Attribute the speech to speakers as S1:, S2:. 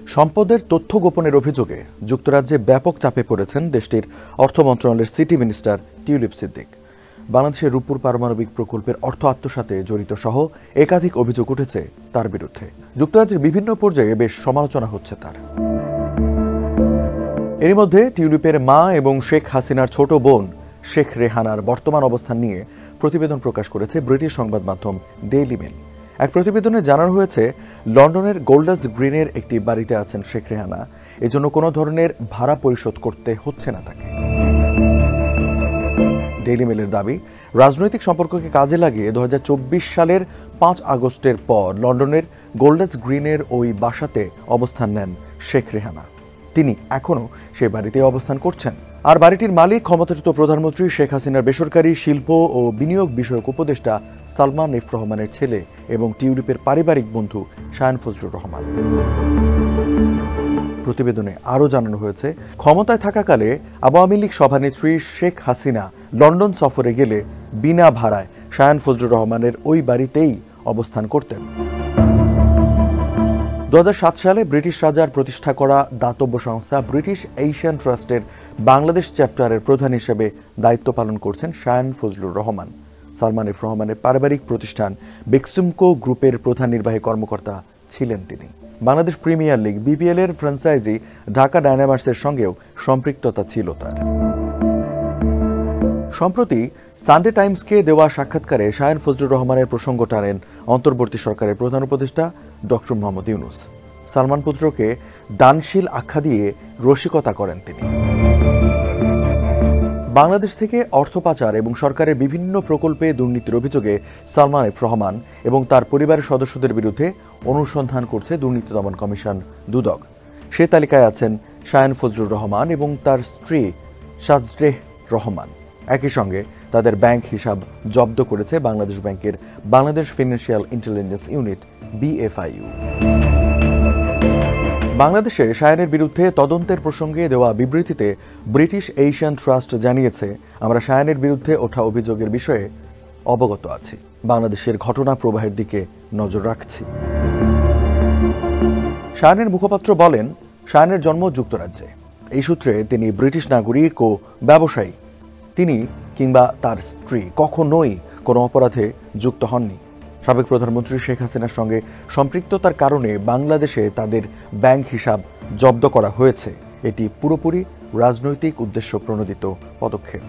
S1: সম্পদের তথ্য গোপনের অভিযোগে যুক্তরাজ্যে ব্যাপক চাপে পড়েছেন দেশটির অর্থ মন্ত্রণালয়ের সিটি মিনিস্টার টিউলিপ সিদ্দিক। বাংলাদেশের রূপপুর পারমাণবিক প্রকল্পের অর্থ আত্মসাতে জড়িত সহ একাধিক অভিযোগ উঠেছে তার বিরুদ্ধে। যুক্তরাজ্যের বিভিন্ন পর্যায়ে বেশ সমালোচনা হচ্ছে তার। এরই মধ্যে টিউলিপের মা এবং শেখ হাসিনার ছোট বোন শেখ রেহানার বর্তমান অবস্থান নিয়ে প্রতিবেদন প্রকাশ করেছে ব্রিটিশ সংবাদ মাধ্যম ডেইলি মেল। এক প্রতিবেদনে জানানো হয়েছে, লন্ডনের গোল্ডাস গ্রিনের একটি বাড়িতে আছেন শেখ রেহানা। এজন্য কোনো ধরনের ভাড়া পরিশোধ করতে হচ্ছে না তাকে। ডেইলি মেলের দাবি, রাজনৈতিক সম্পর্ককে কাজে লাগিয়ে 2024 সালের 5 আগস্টের পর লন্ডনের গোল্ডাস গ্রিনের ওই বাসাতে অবস্থান নেন শেখ রেহানা। তিনি এখনও সেই বাড়িতে অবস্থান করছেন। আর বাড়িটির মালিক ক্ষমতাচ্যুত প্রধানমন্ত্রী শেখ হাসিনার বেসরকারি শিল্প ও বিনিয়োগ বিষয়ক উপদেষ্টা সালমান এফ রহমানের ছেলে এবং টিউলিপের পারিবারিক বন্ধু শায়ান ফজলুর রহমান। প্রতিবেদনে আরও জানানো হয়েছে, ক্ষমতায় থাকাকালে আওয়ামী লীগ সভানেত্রী শেখ হাসিনা লন্ডন সফরে গেলে বিনা ভাড়ায় শায়ান ফজলুর রহমানের ওই বাড়িতেই অবস্থান করতেন। 2007 সালে ব্রিটিশ রাজার প্রতিষ্ঠা করা দাতব্য সংস্থা ব্রিটিশ এশিয়ান ট্রাস্টের বাংলাদেশ চ্যাপ্টারের প্রধান হিসেবে দায়িত্ব পালন করছেন শায়ান ফজলুর রহমান। সালমান এফ রহমানের পারিবারিক প্রতিষ্ঠান বেক্সিমকো গ্রুপের প্রধান নির্বাহী কর্মকর্তা ছিলেন তিনি। বাংলাদেশ প্রিমিয়ার লিগ বিপিএল এর ফ্র্যাঞ্চাইজি ঢাকা ডায়নামার্সের সঙ্গেও সম্পৃক্ততা ছিল তার। সম্প্রতি সানডে টাইমসকে দেওয়া সাক্ষাৎকারে শায়ান ফজলুর রহমানের প্রসঙ্গ টানেন অন্তর্বর্তী সরকারের প্রধান উপদেষ্টা ডক্টর মোহাম্মদ ইউনূস। সালমান পুত্রকে দানশীল আখ্যা দিয়ে রসিকতা করেন তিনি। বাংলাদেশ থেকে অর্থ পাচার এবং সরকারের বিভিন্ন প্রকল্পে দুর্নীতির অভিযোগে সালমান এফ রহমান এবং তার পরিবারের সদস্যদের বিরুদ্ধে অনুসন্ধান করছে দুর্নীতি দমন কমিশন দুদক। সে তালিকায় আছেন শায়ান ফজলুর রহমান এবং তার স্ত্রী সাজরেহ রহমান। একই সঙ্গে তাদের ব্যাংক হিসাব জব্দ করেছে বাংলাদেশ ব্যাংকের Bangladesh financial intelligence unit BFIU। বাংলাদেশে শায়ানের বিরুদ্ধে তদন্তের প্রসঙ্গে দেওয়া বিবৃতিতে ব্রিটিশ এশিয়ান ট্রাস্ট জানিয়েছে, আমরা শায়ানের বিরুদ্ধে ওঠা অভিযোগের বিষয়ে অবগত আছি, বাংলাদেশের ঘটনা প্রবাহের দিকে নজর রাখছি। শায়ানের মুখপাত্র বলেন, শায়ানের জন্ম যুক্তরাজ্যে। এই সূত্রে তিনি ব্রিটিশ নাগরিক ও ব্যবসায়ী। তিনি কিংবা তার স্ত্রী কখনোই কোনো অপরাধে যুক্ত হননি। সাবেক প্রধানমন্ত্রী শেখ হাসিনার সঙ্গে সম্পৃক্ততার কারণে বাংলাদেশে তাদের ব্যাংক হিসাব জব্দ করা হয়েছে। এটি পুরোপুরি রাজনৈতিক উদ্দেশ্য প্রণোদিত পদক্ষেপ।